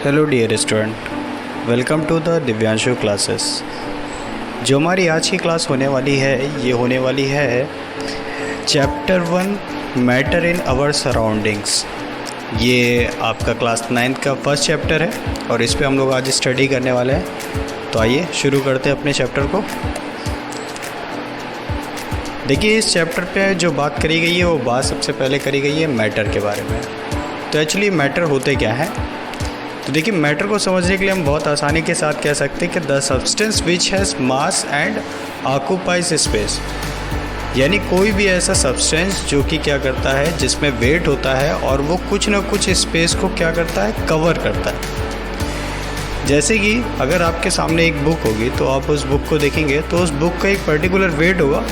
Hello dear student, welcome to the Divyanshu classes. जो हमारी आज की क्लास होने वाली है ये होने वाली है chapter 1 matter in our surroundings. ये आपका क्लास 9 का फर्स्ट चैप्टर है और इस पे हम लोग आज स्टडी करने वाले हैं। तो आइए शुरू करते हैं अपने चैप्टर को। देखिए, इस चैप्टर पे जो बात करी गई है वो बात सबसे पहले करी गई है मैटर के बारे में। तो एक्चुअली मैटर होते क्या हैं? तो देखिए, मैटर को समझने के लिए हम बहुत आसानी के साथ कह सकते हैं कि the substance which has mass and occupies space, यानी कोई भी ऐसा सब्सटेंस जो कि क्या करता है, जिसमें वेट होता है और वो कुछ ना कुछ स्पेस को क्या करता है, कवर करता है। जैसे कि अगर आपके सामने एक बुक होगी तो आप उस बुक को देखेंगे तो उस बुक का एक पर्टिकुलर वेट होगा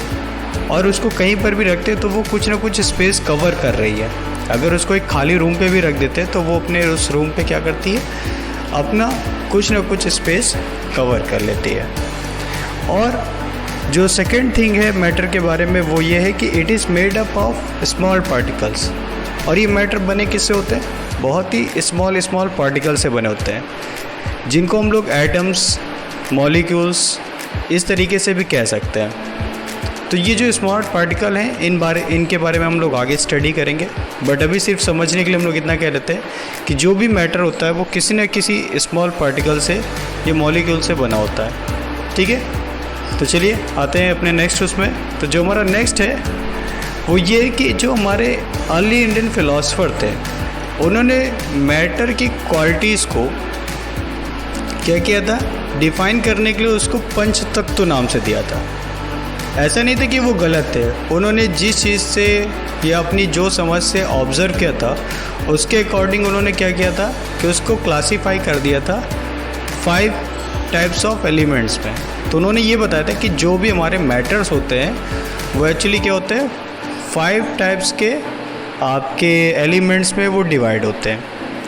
और उसको कहीं पर भी रखते तो वो कुछ ना कुछ स्पेस कवर कर रही है। अगर उसको एक खाली रूम पे भी रख देते तो वो अपने उस रूम पे क्या करती है, अपना कुछ ना कुछ स्पेस कवर कर लेती है। और जो सेकंड थिंग है मैटर के बारे में वो ये है कि it is made up of small particles. और ये मैटर बने किससे होते हैं? बहुत ही स्मॉल पार्टिकल से बने होते हैं, जिनको हम लोग एटम्स, मॉलिक्यूल्स इस तरीके से भी कह सकते हैं। तो ये जो स्मॉल पार्टिकल हैं इनके बारे में हम लोग आगे स्टडी करेंगे, बट अभी सिर्फ समझने के लिए हम लोग इतना कह लेते हैं कि जो भी मैटर होता है वो किसी न किसी स्मॉल पार्टिकल से या मॉलिक्यूल से बना होता है। ठीक है, तो चलिए आते हैं अपने नेक्स्ट उसमें। तो जो हमारा नेक्स्ट है वो ये है कि जो हमारे अर्ली इंडियन फिलोसफर थे उन्होंने मैटर की क्वालिटीज़ को क्या किया था, डिफ़ाइन करने के लिए उसको पंच तत्व नाम से दिया था। ऐसा नहीं था कि वो गलत थे, उन्होंने जिस चीज़ से या अपनी जो समझ से ऑब्ज़र्व किया था उसके अकॉर्डिंग उन्होंने क्या किया था कि उसको क्लासीफाई कर दिया था 5 टाइप्स ऑफ एलिमेंट्स में। तो उन्होंने ये बताया था कि जो भी हमारे मैटर्स होते हैं वो एक्चुअली क्या होते हैं, 5 टाइप्स के आपके एलिमेंट्स में वो डिवाइड होते हैं,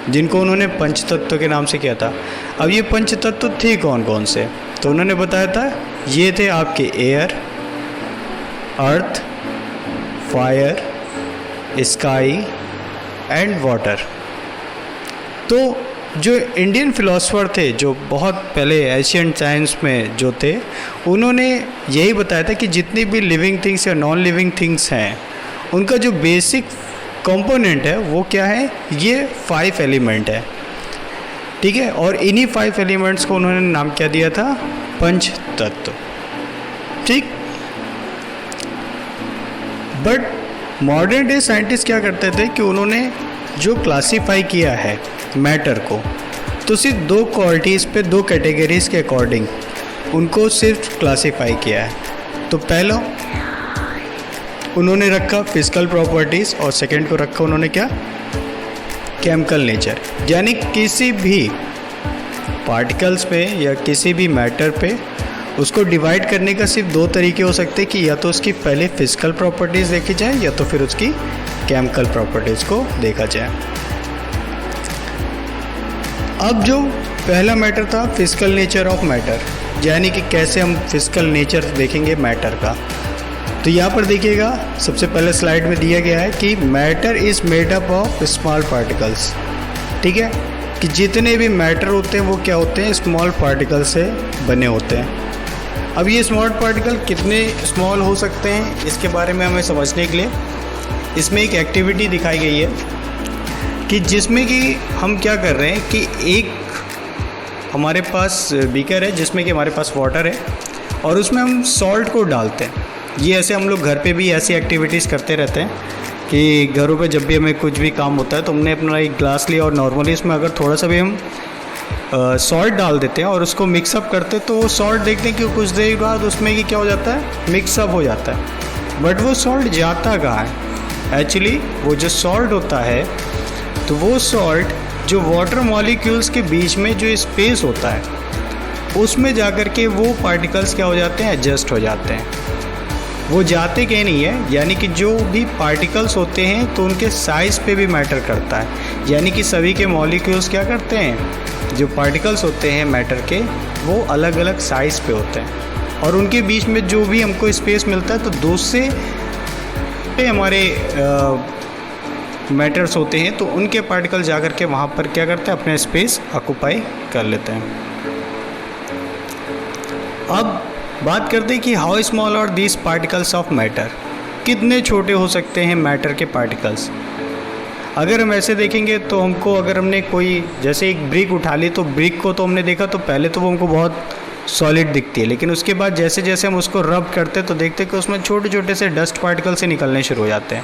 जिनको उन्होंने पंचतत्व के नाम से किया था। अब ये पंचतत्व थे कौन कौन से? तो उन्होंने बताया था ये थे आपके air, earth, fire, sky and water. तो जो इंडियन फिलोसफर थे, जो बहुत पहले एशियन साइंस में जो थे, उन्होंने यही बताया था कि जितनी भी लिविंग थिंग्स या नॉन लिविंग थिंग्स हैं उनका जो बेसिक कंपोनेंट है वो क्या है, ये 5 एलिमेंट है। ठीक है, और इन्हीं 5 एलिमेंट्स को उन्होंने नाम क्या दिया था, पंच तत्व। ठीक, बट मॉडर्न डे साइंटिस्ट क्या करते थे कि उन्होंने जो क्लासीफाई किया है मैटर को, तो सिर्फ 2 क्वालिटीज़ पे, 2 कैटेगरीज़ के अकॉर्डिंग उनको सिर्फ क्लासीफाई किया है। तो पहला उन्होंने रखा फिजिकल प्रॉपर्टीज़ और सेकंड को रखा उन्होंने क्या, केमिकल नेचर। यानी किसी भी पार्टिकल्स पे या किसी भी मैटर पे उसको डिवाइड करने का सिर्फ 2 तरीके हो सकते हैं कि या तो उसकी पहले फिजिकल प्रॉपर्टीज़ देखी जाए या तो फिर उसकी केमिकल प्रॉपर्टीज़ को देखा जाए। अब जो पहला मैटर था फिजिकल नेचर ऑफ मैटर, यानी कि कैसे हम फिजिकल नेचर देखेंगे मैटर का। तो यहाँ पर देखिएगा, सबसे पहले स्लाइड में दिया गया है कि matter is made up of small particles. ठीक है, कि जितने भी मैटर होते हैं वो क्या होते हैं, स्मॉल पार्टिकल से बने होते हैं। अब ये स्मॉल पार्टिकल कितने स्मॉल हो सकते हैं इसके बारे में हमें समझने के लिए इसमें एक एक्टिविटी दिखाई गई है कि जिसमें कि हम क्या कर रहे हैं कि एक हमारे पास बीकर है जिसमें कि हमारे पास वाटर है और उसमें हम सॉल्ट को डालते हैं। ये ऐसे हम लोग घर पे भी ऐसी एक्टिविटीज़ करते रहते हैं कि घरों पे जब भी हमें कुछ भी काम होता है तो हमने अपना एक ग्लास लिया और नॉर्मली इसमें अगर थोड़ा सा भी हम सॉल्ट डाल देते हैं और उसको मिक्सअप करते हैं तो वो सॉल्ट देखते हैं कि कुछ देर बाद उसमें कि क्या हो जाता है, मिक्सअप हो जाता है। बट वो सॉल्ट जाता कहाँ है? एक्चुअली वो जो सॉल्ट होता है तो वो सॉल्ट जो वाटर मॉलिक्यूल्स के बीच में जो स्पेस होता है उसमें जाकर के वो पार्टिकल्स क्या हो जाते हैं, एडजस्ट हो जाते हैं। वो जाते कहीं नहीं है, यानी कि जो भी पार्टिकल्स होते हैं तो उनके साइज़ पे भी मैटर करता है। यानी कि सभी के मॉलिक्यूल्स क्या करते हैं, जो पार्टिकल्स होते हैं मैटर के वो अलग अलग साइज़ पे होते हैं और उनके बीच में जो भी हमको स्पेस मिलता है तो दूसरे हमारे मैटर्स होते हैं तो उनके पार्टिकल जा कर के वहाँ पर क्या करते हैं, अपना स्पेस ऑक्यूपाई कर लेते हैं। अब बात करते हैं कि how small are these particles of matter, कितने छोटे हो सकते हैं मैटर के पार्टिकल्स। अगर हम ऐसे देखेंगे तो हमको, अगर हमने कोई जैसे एक ब्रिक उठा ली तो ब्रिक को तो हमने देखा तो पहले तो वो हमको बहुत सॉलिड दिखती है, लेकिन उसके बाद जैसे जैसे हम उसको रब करते हैं तो देखते हैं कि उसमें छोटे छोटे से डस्ट पार्टिकल से निकलने शुरू हो जाते हैं।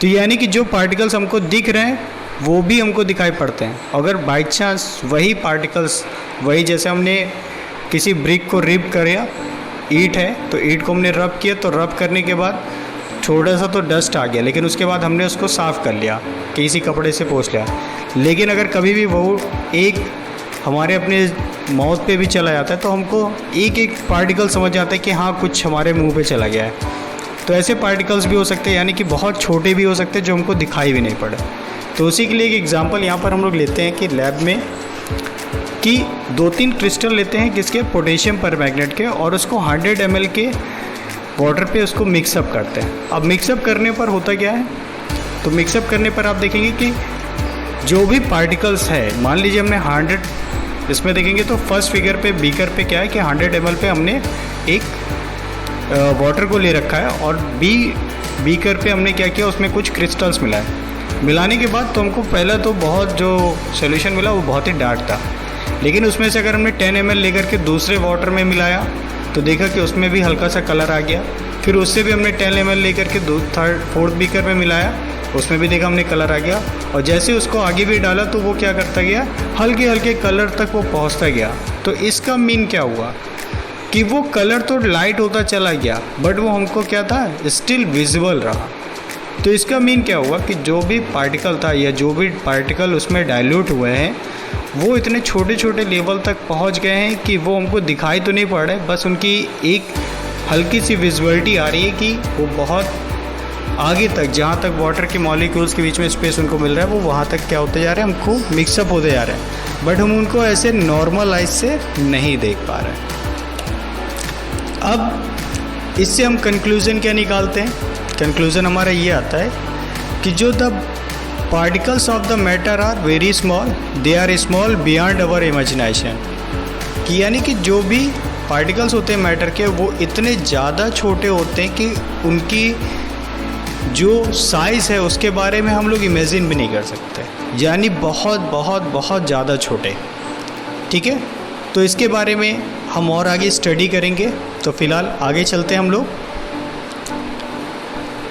तो यानी कि जो पार्टिकल्स हमको दिख रहे हैं वो भी हमको दिखाई पड़ते हैं। अगर बाई चांस वही पार्टिकल्स, वही जैसे हमने किसी ब्रिक को रिब किया, ईंट है तो ईंट को हमने रब किया, तो रब करने के बाद थोड़ा सा तो डस्ट आ गया, लेकिन उसके बाद हमने उसको साफ़ कर लिया, किसी कपड़े से पोंछ लिया। लेकिन अगर कभी भी वो एक हमारे अपने माउथ पे भी चला जाता है तो हमको एक एक पार्टिकल समझ जाता है कि हाँ कुछ हमारे मुंह पे चला गया है। तो ऐसे पार्टिकल्स भी हो सकते हैं, यानी कि बहुत छोटे भी हो सकते हैं जो हमको दिखाई भी नहीं पड़े। तो उसी के लिए एक एग्जांपल यहाँ पर हम लोग लेते हैं कि लैब में कि 2-3 क्रिस्टल लेते हैं किसके, पोटेशियम परमैंगनेट के, और उसको 100 ml के वाटर पे उसको मिक्सअप करते हैं। अब मिक्सअप करने पर होता क्या है, तो मिक्सअप करने पर आप देखेंगे कि जो भी पार्टिकल्स है, मान लीजिए हमने 100, इसमें देखेंगे तो फर्स्ट फिगर पे बीकर पे क्या है कि 100 ml पे हमने एक वाटर को ले रखा है, और बीकर पे हमने क्या किया, उसमें कुछ क्रिस्टल्स मिला है। मिलाने के बाद तो हमको पहला तो बहुत जो सोल्यूशन मिला वो बहुत ही डार्क था, लेकिन उसमें से अगर हमने 10 ml लेकर के दूसरे वाटर में मिलाया तो देखा कि उसमें भी हल्का सा कलर आ गया। फिर उससे भी हमने 10 ml लेकर के 4th बीकर में मिलाया, उसमें भी देखा हमने कलर आ गया। और जैसे उसको आगे भी डाला तो वो क्या करता गया, हल्के हल्के कलर तक वो पहुंचता गया। तो इसका मीन क्या हुआ कि वो कलर तो लाइट होता चला गया, बट वो हमको क्या था, स्टिल विजिबल रहा। तो इसका मीन क्या हुआ कि जो भी पार्टिकल था या जो भी पार्टिकल उसमें डाइल्यूट हुए हैं वो इतने छोटे छोटे लेवल तक पहुंच गए हैं कि वो हमको दिखाई तो नहीं पड़ रहे, बस उनकी एक हल्की सी विजिबिलिटी आ रही है कि वो बहुत आगे तक, जहाँ तक वाटर के मॉलिक्यूल्स के बीच में स्पेस उनको मिल रहा है, वो वहाँ तक क्या होते जा रहे हैं, हमको मिक्सअप होते जा रहे हैं, बट हम उनको ऐसे नॉर्मल आइज से नहीं देख पा रहे हैं। अब इससे हम कंक्लूज़न क्या निकालते हैं, कंक्लूज़न हमारा ये आता है कि जो the particles of the matter are very small, they are small beyond our imagination, कि यानी कि जो भी पार्टिकल्स होते हैं मैटर के वो इतने ज़्यादा छोटे होते हैं कि उनकी जो साइज़ है उसके बारे में हम लोग इमेजिन भी नहीं कर सकते, यानी बहुत बहुत बहुत ज़्यादा छोटे। ठीक है, तो इसके बारे में हम और आगे स्टडी करेंगे। तो फिलहाल आगे चलते हैं हम लोग।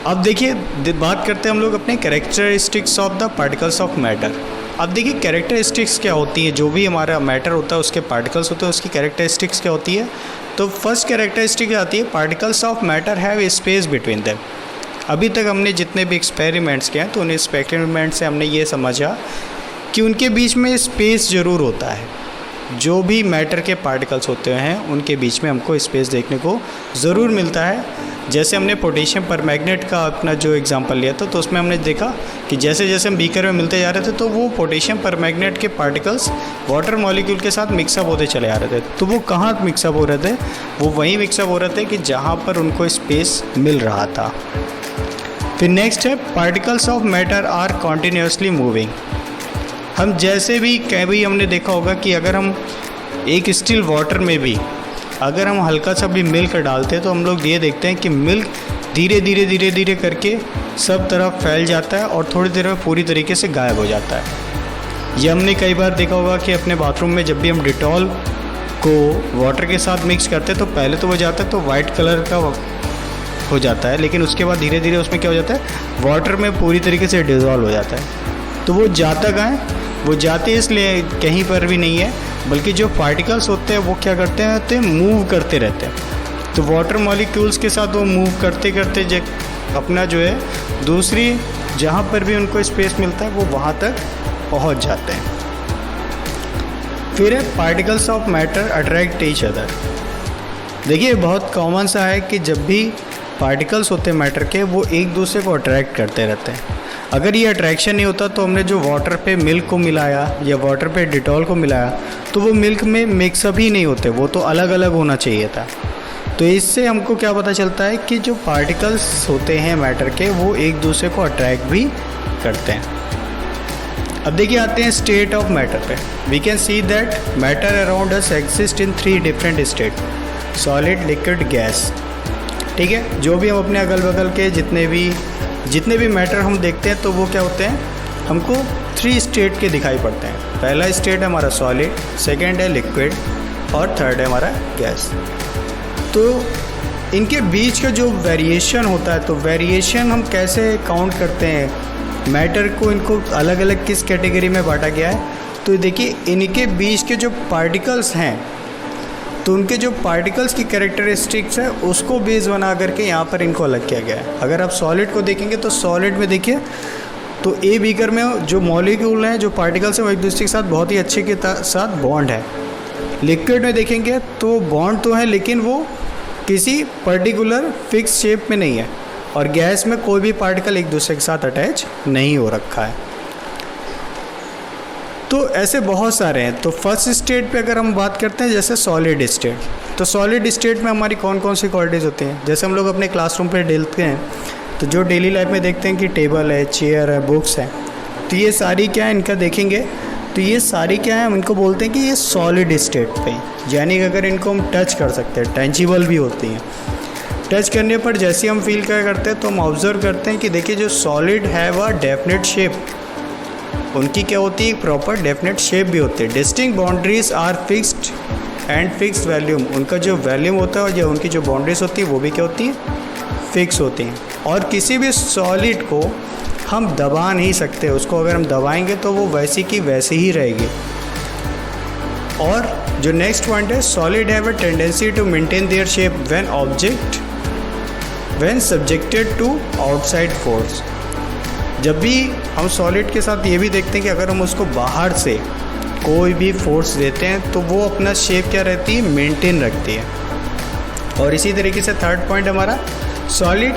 अब देखिए बात करते हैं हम लोग अपने characteristics of the particles of matter. अब देखिए कैरेक्टरिस्टिक्स क्या होती है, जो भी हमारा मैटर होता है उसके पार्टिकल्स होते हैं उसकी कैरेक्टरिस्टिक्स क्या होती है। तो फर्स्ट कैरेक्टरिस्टिक आती है particles of matter have space between them. अभी तक हमने जितने भी एक्सपेरिमेंट्स किए हैं तो उन एक्सपेरिमेंट से हमने ये समझा कि उनके बीच में स्पेस ज़रूर होता है। जो भी मैटर के पार्टिकल्स होते हैं उनके बीच में हमको स्पेस देखने को ज़रूर मिलता है। जैसे हमने पोटेशियम परमैंगनेट का अपना जो एग्जांपल लिया था तो उसमें हमने देखा कि जैसे जैसे हम बीकर में मिलते जा रहे थे तो वो पोटेशियम परमैंगनेट के पार्टिकल्स वाटर मॉलिक्यूल के साथ मिक्सअप होते चले आ रहे थे। तो वो कहाँ मिक्सअप हो रहे थे, वो वहीं मिक्सअप हो रहे थे कि जहाँ पर उनको स्पेस मिल रहा था। फिर नेक्स्ट है particles of matter are continuously moving. हम जैसे भी कभी हमने देखा होगा कि अगर हम एक स्टिल वाटर में भी अगर हम हल्का सा भी मिल्क डालते हैं तो हम लोग ये देखते हैं कि मिल्क धीरे धीरे धीरे धीरे करके सब तरफ फैल जाता है और थोड़ी देर में पूरी तरीके से गायब हो जाता है। ये हमने कई बार देखा होगा कि अपने बाथरूम में जब भी हम डिटॉल को वाटर के साथ मिक्स करते हैं तो पहले तो वो जाता है तो वाइट कलर का हो जाता है, लेकिन उसके बाद धीरे धीरे उसमें क्या हो जाता है, वाटर में पूरी तरीके से डिज़ोल्व हो जाता है। तो वो जाता कहाँ है, वो जाते इसलिए कहीं पर भी नहीं है, बल्कि जो पार्टिकल्स होते हैं वो क्या करते हैं, मूव करते रहते हैं। तो वाटर मॉलिक्यूल्स के साथ वो मूव करते करते अपना जो है दूसरी जहाँ पर भी उनको स्पेस मिलता है वो वहाँ तक पहुँच जाते हैं। फिर है particles of matter attract each other. देखिए बहुत कॉमन सा है कि जब भी पार्टिकल्स होते हैं मैटर के वो एक दूसरे को अट्रैक्ट करते रहते हैं। अगर ये अट्रैक्शन नहीं होता तो हमने जो वाटर पे मिल्क को मिलाया या वाटर पे डिटॉल को मिलाया तो वो मिल्क में मिक्सअप ही नहीं होते, वो तो अलग अलग होना चाहिए था। तो इससे हमको क्या पता चलता है कि जो पार्टिकल्स होते हैं मैटर के वो एक दूसरे को अट्रैक्ट भी करते हैं। अब देखिए आते हैं स्टेट ऑफ मैटर पे। We can see that matter around us exist in 3 different state, solid, liquid, gas. ठीक है, जो भी हम अपने अगल बगल के जितने भी मैटर हम देखते हैं तो वो क्या होते हैं, हमको 3 स्टेट के दिखाई पड़ते हैं। पहला स्टेट है हमारा सॉलिड, सेकेंड है लिक्विड और थर्ड है हमारा गैस। तो इनके बीच का जो वेरिएशन होता है, तो वेरिएशन हम कैसे काउंट करते हैं, मैटर को इनको अलग अलग किस कैटेगरी में बांटा गया है। तो देखिए इनके बीच के जो पार्टिकल्स हैं, तो उनके जो पार्टिकल्स की कैरेक्टरिस्टिक्स है उसको बेस बना करके यहाँ पर इनको अलग किया गया है। अगर आप सॉलिड को देखेंगे तो सॉलिड में देखिए तो ए बीकर में जो मॉलिक्यूल हैं, जो पार्टिकल्स हैं, वो एक दूसरे के साथ बहुत ही अच्छे के साथ बॉन्ड है। लिक्विड में देखेंगे तो बॉन्ड तो है लेकिन वो किसी पर्टिकुलर फिक्स शेप में नहीं है, और गैस में कोई भी पार्टिकल एक दूसरे के साथ अटैच नहीं हो रखा है। तो ऐसे बहुत सारे हैं। तो फर्स्ट स्टेट पे अगर हम बात करते हैं जैसे सॉलिड स्टेट, तो सॉलिड स्टेट में हमारी कौन कौन सी क्वालिटीज़ होती हैं। जैसे हम लोग अपने क्लासरूम पे देखते हैं तो जो डेली लाइफ में देखते हैं कि टेबल है, चेयर है, बुक्स है, तो ये सारी क्या है, इनका देखेंगे तो ये सारी क्या है, हम इनको बोलते हैं कि ये सॉलिड स्टेट पे, यानी कि अगर इनको हम टच कर सकते हैं, टेंजिबल भी होती हैं। टच करने पर जैसे हम फील क्या करते हैं, तो हम ऑब्जर्व करते हैं कि देखिए जो सॉलिड है वह डेफिनेट शेप, उनकी क्या होती है, प्रॉपर डेफिनेट शेप भी होती है। Distinct boundaries are fixed and fixed volume, उनका जो वैल्यूम होता है और या उनकी जो बाउंड्रीज होती है वो भी क्या होती है, फिक्स होती हैं। और किसी भी सॉलिड को हम दबा नहीं सकते, उसको अगर हम दबाएंगे तो वो वैसी की वैसी ही रहेगी। और जो नेक्स्ट पॉइंट है, solid have a tendency to maintain their shape when subjected to outside force. जब भी हम सॉलिड के साथ ये भी देखते हैं कि अगर हम उसको बाहर से कोई भी फोर्स देते हैं तो वो अपना शेप क्या रहती है, मेंटेन रखती है। और इसी तरीके से थर्ड पॉइंट हमारा, सॉलिड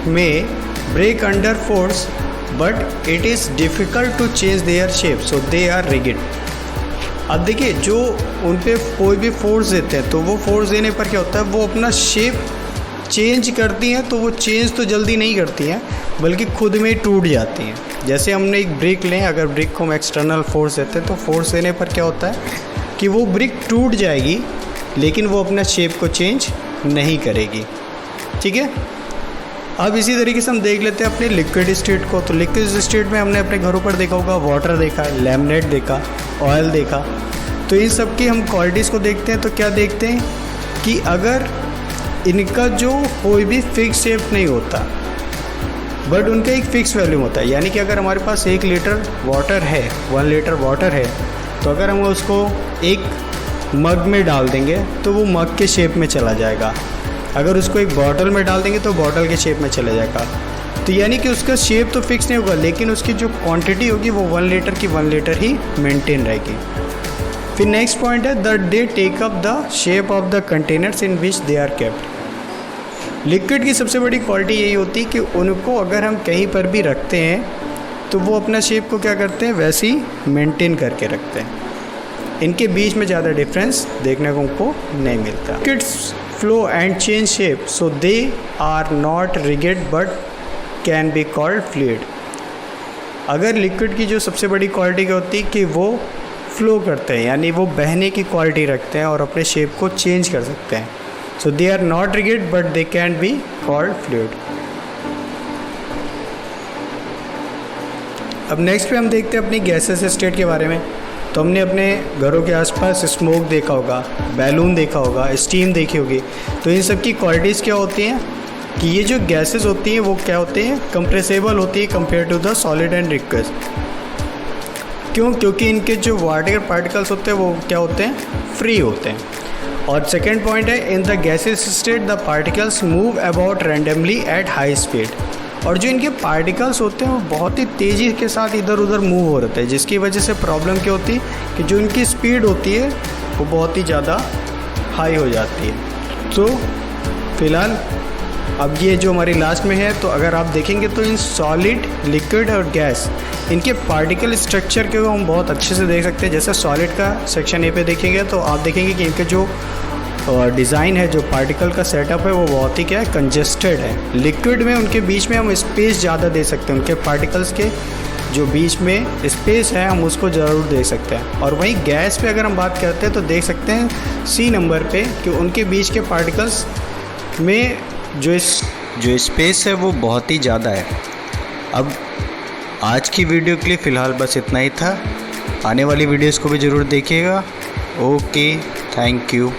में break under force but it is difficult to change their shape, so they are rigid. अब देखिए जो उन पर कोई भी फोर्स देते हैं तो वो फोर्स देने पर क्या होता है, वो अपना शेप चेंज करती हैं, तो वो चेंज तो जल्दी नहीं करती हैं बल्कि खुद में ही टूट जाती हैं। जैसे हमने एक ब्रिक लें, अगर ब्रिक को हम एक्सटर्नल फोर्स देते हैं तो फोर्स देने पर क्या होता है कि वो ब्रिक टूट जाएगी लेकिन वो अपना शेप को चेंज नहीं करेगी। ठीक है, अब इसी तरीके से हम देख लेते हैं अपने लिक्विड स्टेट को। तो लिक्विड स्टेट में हमने अपने घरों पर देखा होगा, वाटर देखा, लैमिनेट देखा, ऑयल देखा। तो इन सब की हम क्वालिटीज़ को देखते हैं तो क्या देखते हैं कि अगर इनका जो कोई भी फिक्स शेप नहीं होता बट उनका एक फ़िक्स वैल्यूम होता है, यानी कि अगर हमारे पास 1 लीटर वाटर है, 1 लीटर वाटर है, तो अगर हम उसको एक मग में डाल देंगे तो वो मग के शेप में चला जाएगा। अगर उसको एक बॉटल में डाल देंगे तो बॉटल के शेप में चला जाएगा। तो यानी कि उसका शेप तो फिक्स नहीं होगा लेकिन उसकी जो क्वांटिटी होगी वो 1 लीटर की 1 लीटर ही मेंटेन रहेगी। फिर नेक्स्ट पॉइंट है, the they take up the shape of the containers in which they are kept. Liquid की सबसे बड़ी क्वालिटी यही होती है कि उनको अगर हम कहीं पर भी रखते हैं तो वो अपना शेप को क्या करते हैं, वैसे ही मेंटेन करके रखते हैं। इनके बीच में ज़्यादा डिफरेंस देखने को हमको नहीं मिलता। Liquids flow and change shape, so they are not rigid but can be called fluid. अगर लिक्विड की जो सबसे बड़ी क्वालिटी क्या होती है कि वो फ्लो करते हैं, यानी वो बहने की क्वालिटी रखते हैं और अपने शेप को चेंज कर सकते हैं। So they are not rigid but they can be called fluid. अब नेक्स्ट पे हम देखते हैं अपनी गैसेस स्टेट के बारे में। तो हमने अपने घरों के आसपास स्मोक देखा होगा, बैलून देखा होगा, स्टीम देखी होगी। तो इन सब की क्वालिटीज़ क्या होती हैं कि ये जो गैसेस होती हैं वो क्या होती हैं, कंप्रेसेबल होती है compare to the solid and liquid. क्यों? क्योंकि इनके जो वाटर पार्टिकल्स होते हैं वो क्या होते हैं, फ्री होते हैं। और सेकेंड पॉइंट है, in the gases state the particles move about randomly at high speed. और जो इनके पार्टिकल्स होते हैं वो बहुत ही तेज़ी के साथ इधर उधर मूव हो रहे हैं, जिसकी वजह से प्रॉब्लम क्या होती है कि जो इनकी स्पीड होती है वो बहुत ही ज़्यादा हाई हो जाती है। तो फिलहाल अब ये जो हमारी लास्ट में है, तो अगर आप देखेंगे तो इन सॉलिड, लिक्विड और गैस इनके पार्टिकल स्ट्रक्चर को हम बहुत अच्छे से देख सकते हैं। जैसे सॉलिड का सेक्शन ए पे देखेंगे तो आप देखेंगे कि इनके जो डिज़ाइन है, जो पार्टिकल का सेटअप है वो बहुत ही क्या है, कंजेस्टेड है। लिक्विड में उनके बीच में हम स्पेस ज़्यादा दे सकते हैं, उनके पार्टिकल्स के जो बीच में स्पेस है हम उसको ज़रूर दे सकते हैं। और वहीं गैस पे अगर हम बात करते हैं तो देख सकते हैं सी नंबर पे कि उनके बीच के पार्टिकल्स में जो स्पेस है वो बहुत ही ज़्यादा है। अब आज की वीडियो के लिए फ़िलहाल बस इतना ही था। आने वाली वीडियोज़ को भी ज़रूर देखिएगा। Okay, thank you.